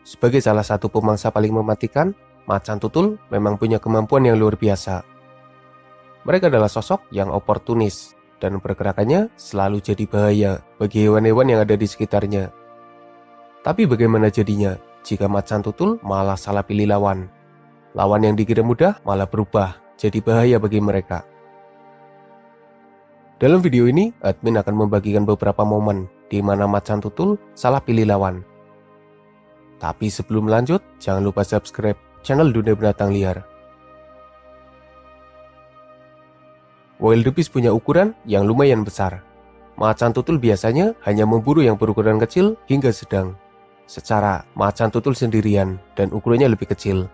Sebagai salah satu pemangsa paling mematikan, macan tutul memang punya kemampuan yang luar biasa. Mereka adalah sosok yang oportunis dan pergerakannya selalu jadi bahaya bagi hewan-hewan yang ada di sekitarnya. Tapi bagaimana jadinya jika macan tutul malah salah pilih lawan? Lawan yang dikira mudah malah berubah jadi bahaya bagi mereka. Dalam video ini, admin akan membagikan beberapa momen di mana macan tutul salah pilih lawan. Tapi sebelum lanjut, jangan lupa subscribe channel Dunia Binatang Liar. Wildebeest punya ukuran yang lumayan besar. Macan tutul biasanya hanya memburu yang berukuran kecil hingga sedang. Secara macan tutul sendirian dan ukurannya lebih kecil.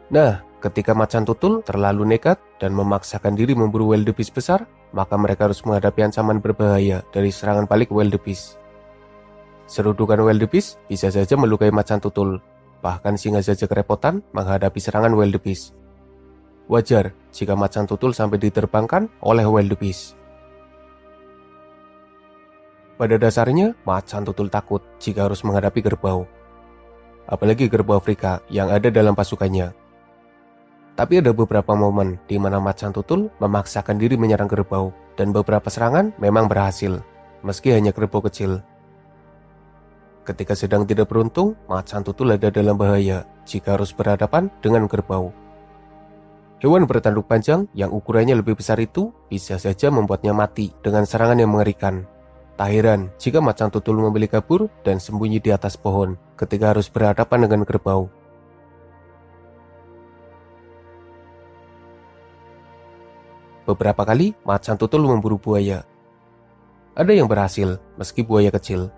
Nah, ketika macan tutul terlalu nekat dan memaksakan diri memburu wildebeest besar, maka mereka harus menghadapi ancaman berbahaya dari serangan balik wildebeest. Serudukan wildebeest bisa saja melukai macan tutul, bahkan singa saja kerepotan menghadapi serangan wildebeest. Wajar jika macan tutul sampai diterbangkan oleh wildebeest. Pada dasarnya, macan tutul takut jika harus menghadapi kerbau. Apalagi kerbau Afrika yang ada dalam pasukannya. Tapi ada beberapa momen di mana macan tutul memaksakan diri menyerang kerbau, dan beberapa serangan memang berhasil, meski hanya kerbau kecil. Ketika sedang tidak beruntung, macan tutul ada dalam bahaya jika harus berhadapan dengan kerbau. Hewan bertanduk panjang yang ukurannya lebih besar itu bisa saja membuatnya mati dengan serangan yang mengerikan. Tak heran jika macan tutul memilih kabur dan sembunyi di atas pohon ketika harus berhadapan dengan kerbau. Beberapa kali macan tutul memburu buaya. Ada yang berhasil meski buaya kecil.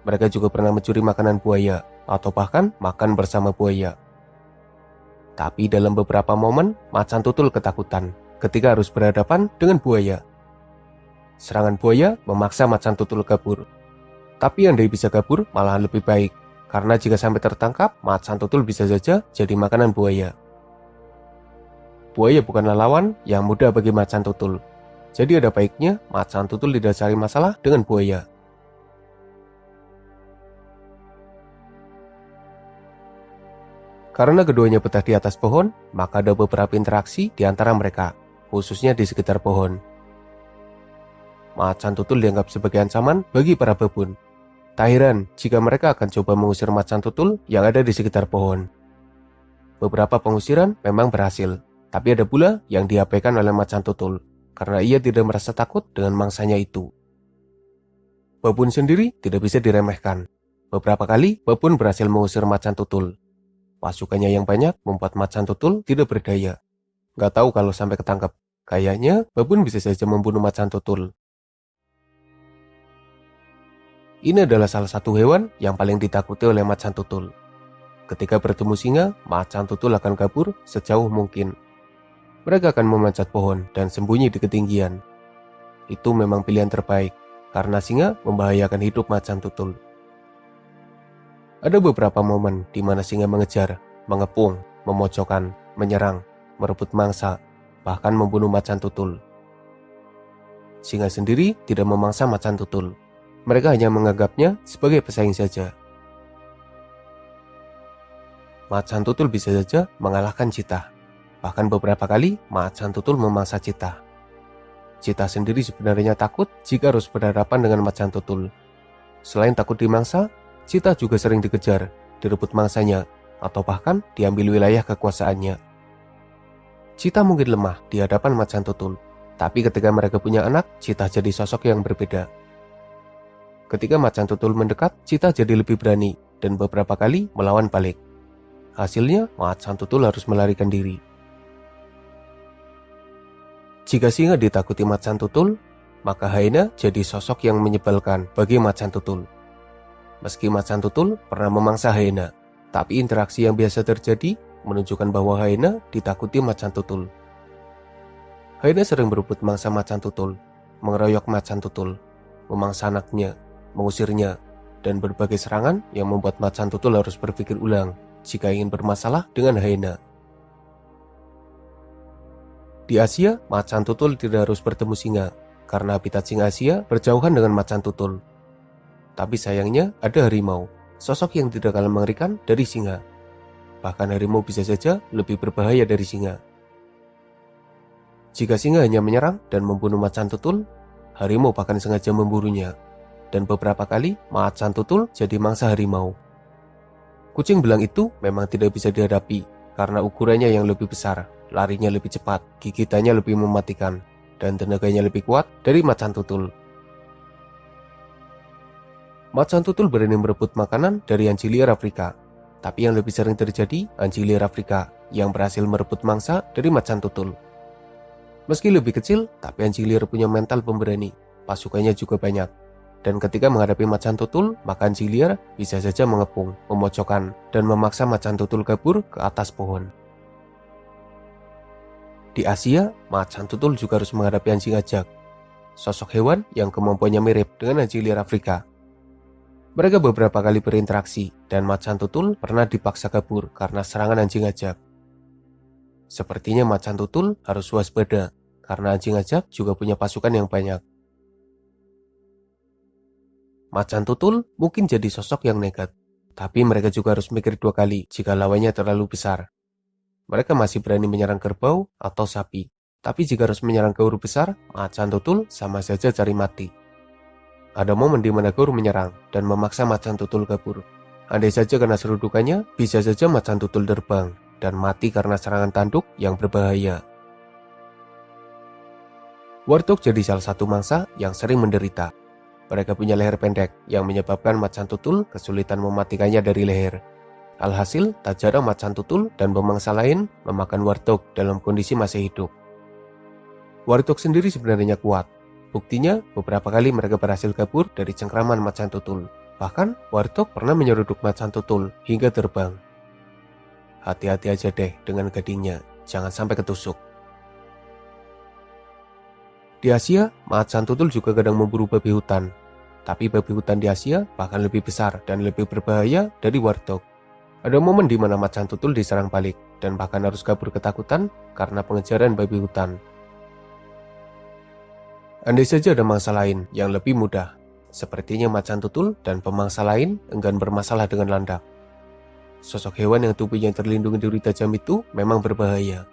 Mereka juga pernah mencuri makanan buaya atau bahkan makan bersama buaya. Tapi dalam beberapa momen, macan tutul ketakutan ketika harus berhadapan dengan buaya. Serangan buaya memaksa macan tutul kabur. Tapi andai bisa kabur malah lebih baik, karena jika sampai tertangkap, macan tutul bisa saja jadi makanan buaya. Buaya bukanlah lawan yang mudah bagi macan tutul. Jadi ada baiknya macan tutul tidak cari masalah dengan buaya. Karena keduanya betah di atas pohon, maka ada beberapa interaksi di antara mereka, khususnya di sekitar pohon. Macan tutul dianggap sebagai ancaman bagi para babun. Tak heran jika mereka akan coba mengusir macan tutul yang ada di sekitar pohon. Beberapa pengusiran memang berhasil, tapi ada pula yang diabaikan oleh macan tutul, karena ia tidak merasa takut dengan mangsanya itu. Babun sendiri tidak bisa diremehkan. Beberapa kali babun berhasil mengusir macan tutul. Pasukannya yang banyak membuat macan tutul tidak berdaya. Gak tahu kalau sampai ketangkep. Kayaknya babun bisa saja membunuh macan tutul. Ini adalah salah satu hewan yang paling ditakuti oleh macan tutul. Ketika bertemu singa, macan tutul akan kabur sejauh mungkin. Mereka akan memanjat pohon dan sembunyi di ketinggian. Itu memang pilihan terbaik, karena singa membahayakan hidup macan tutul. Ada beberapa momen di mana singa mengejar, mengepung, memojokkan, menyerang, merebut mangsa, bahkan membunuh macan tutul. Singa sendiri tidak memangsa macan tutul. Mereka hanya menganggapnya sebagai pesaing saja. Macan tutul bisa saja mengalahkan citah. Bahkan beberapa kali macan tutul memangsa citah. Citah sendiri sebenarnya takut jika harus berhadapan dengan macan tutul. Selain takut dimangsa, citah juga sering dikejar, direbut mangsanya, atau bahkan diambil wilayah kekuasaannya. Citah mungkin lemah di hadapan macan tutul, tapi ketika mereka punya anak, citah jadi sosok yang berbeda. Ketika macan tutul mendekat, citah jadi lebih berani dan beberapa kali melawan balik. Hasilnya, macan tutul harus melarikan diri. Jika singa ditakuti macan tutul, maka hyena jadi sosok yang menyebalkan bagi macan tutul. Meski macan tutul pernah memangsa hyena, tapi interaksi yang biasa terjadi menunjukkan bahwa hyena ditakuti macan tutul. Hyena sering berebut mangsa macan tutul, mengeroyok macan tutul, memangsa anaknya, mengusirnya, dan berbagai serangan yang membuat macan tutul harus berpikir ulang jika ingin bermasalah dengan hyena. Di Asia, macan tutul tidak harus bertemu singa, karena habitat singa Asia berjauhan dengan macan tutul. Tapi sayangnya ada harimau, sosok yang tidak kalah mengerikan dari singa. Bahkan harimau bisa saja lebih berbahaya dari singa. Jika singa hanya menyerang dan membunuh macan tutul, harimau bahkan sengaja memburunya. Dan beberapa kali macan tutul jadi mangsa harimau. Kucing belang itu memang tidak bisa dihadapi karena ukurannya yang lebih besar, larinya lebih cepat, gigitannya lebih mematikan, dan tenaganya lebih kuat dari macan tutul. Macan tutul berani merebut makanan dari anjing liar Afrika. Tapi yang lebih sering terjadi, anjing liar Afrika yang berhasil merebut mangsa dari macan tutul. Meski lebih kecil, tapi anjing liar punya mental pemberani. Pasukannya juga banyak. Dan ketika menghadapi macan tutul, maka anjing liar bisa saja mengepung, memojokkan, dan memaksa macan tutul kabur ke atas pohon. Di Asia, macan tutul juga harus menghadapi anjing ajak. Sosok hewan yang kemampuannya mirip dengan anjing liar Afrika. Mereka beberapa kali berinteraksi, dan macan tutul pernah dipaksa kabur karena serangan anjing ajak. Sepertinya macan tutul harus waspada, karena anjing ajak juga punya pasukan yang banyak. Macan tutul mungkin jadi sosok yang nekat, tapi mereka juga harus mikir 2 kali jika lawannya terlalu besar. Mereka masih berani menyerang kerbau atau sapi, tapi jika harus menyerang gaur besar, macan tutul sama saja cari mati. Ada momen di mana gaur menyerang dan memaksa macan tutul kabur. Andai saja kena serudukannya, bisa saja macan tutul terbang dan mati karena serangan tanduk yang berbahaya. Warthog jadi salah satu mangsa yang sering menderita. Mereka punya leher pendek yang menyebabkan macan tutul kesulitan mematikannya dari leher. Alhasil, tak jarang macan tutul dan pemangsa lain memakan warthog dalam kondisi masih hidup. Warthog sendiri sebenarnya kuat. Buktinya, beberapa kali mereka berhasil kabur dari cengkraman macan tutul. Bahkan, warthog pernah menyeruduk macan tutul hingga terbang. Hati-hati aja deh dengan gadingnya, jangan sampai ketusuk. Di Asia, macan tutul juga kadang memburu babi hutan. Tapi babi hutan di Asia bahkan lebih besar dan lebih berbahaya dari warthog. Ada momen di mana macan tutul diserang balik dan bahkan harus kabur ketakutan karena pengejaran babi hutan. Andai saja ada mangsa lain yang lebih mudah, sepertinya macan tutul dan pemangsa lain enggan bermasalah dengan landak. Sosok hewan yang tubuhnya terlindungi duri tajam itu memang berbahaya.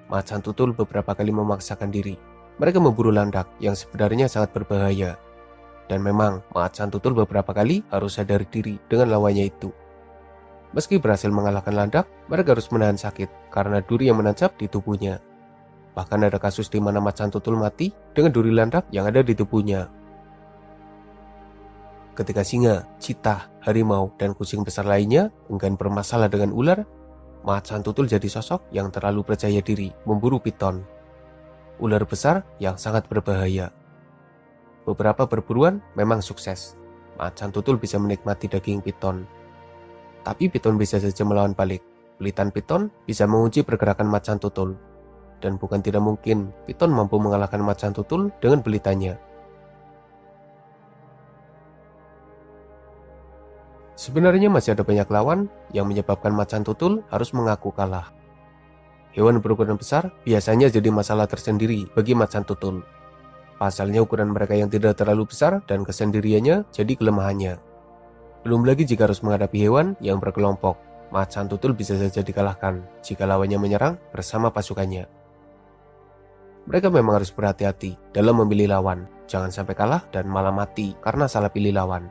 Macan tutul beberapa kali memaksakan diri. Mereka memburu landak yang sebenarnya sangat berbahaya. Dan memang macan tutul beberapa kali harus sadar diri dengan lawannya itu. Meski berhasil mengalahkan landak, mereka harus menahan sakit karena duri yang menancap di tubuhnya. Bahkan ada kasus di mana macan tutul mati dengan duri landak yang ada di tubuhnya. Ketika singa, citah, harimau, dan kucing besar lainnya enggan bermasalah dengan ular, macan tutul jadi sosok yang terlalu percaya diri memburu piton. Ular besar yang sangat berbahaya. Beberapa perburuan memang sukses. Macan tutul bisa menikmati daging piton. Tapi piton bisa saja melawan balik. Pelitan piton bisa menguji pergerakan macan tutul. Dan bukan tidak mungkin piton mampu mengalahkan macan tutul dengan belitannya. Sebenarnya masih ada banyak lawan yang menyebabkan macan tutul harus mengaku kalah. Hewan berukuran besar biasanya jadi masalah tersendiri bagi macan tutul. Pasalnya ukuran mereka yang tidak terlalu besar dan kesendiriannya jadi kelemahannya. Belum lagi jika harus menghadapi hewan yang berkelompok, macan tutul bisa saja dikalahkan jika lawannya menyerang bersama pasukannya. Mereka memang harus berhati-hati dalam memilih lawan, jangan sampai kalah dan malah mati karena salah pilih lawan.